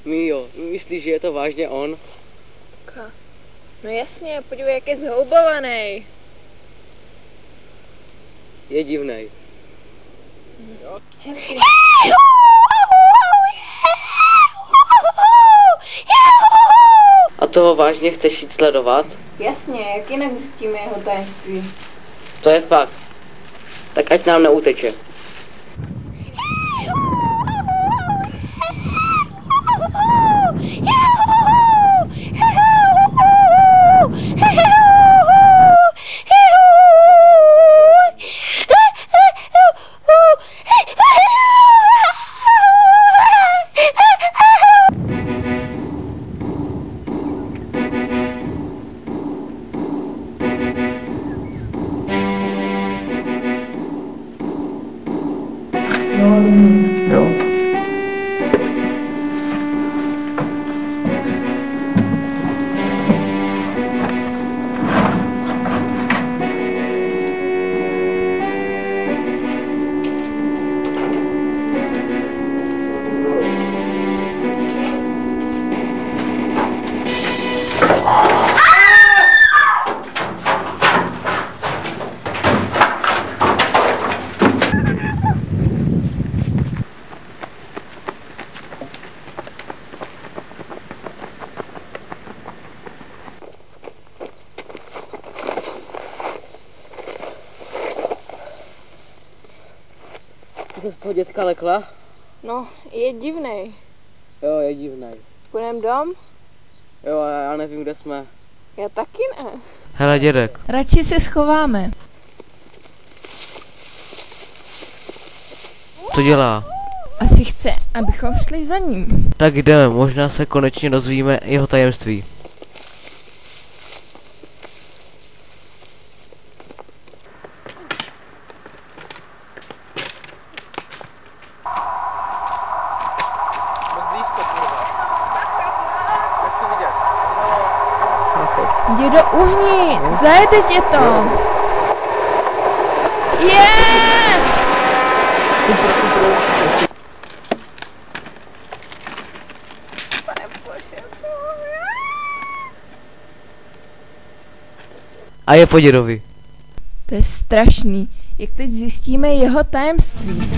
Míjo, myslíš, že je to vážně on? No jasně, podívej, jak je zhoubovaný. Je divnej. A toho vážně chceš jít sledovat? Jasně, jak jinak zjistíme jeho tajemství? To je fakt. Tak ať nám neuteče. Jo. Ty se z toho dětka lekla? No, je divnej. Jo, je divnej. Půjdem dom? Jo, já nevím, kde jsme. Já taky ne. Hele, dědek. Radši se schováme. Co dělá? Asi chce, abychom šli za ním. Tak jdeme, možná se konečně dozvíme jeho tajemství. Dědo, uhni, zajede tě to. A je po dědovi. To je strašný, jak teď zjistíme jeho tajemství.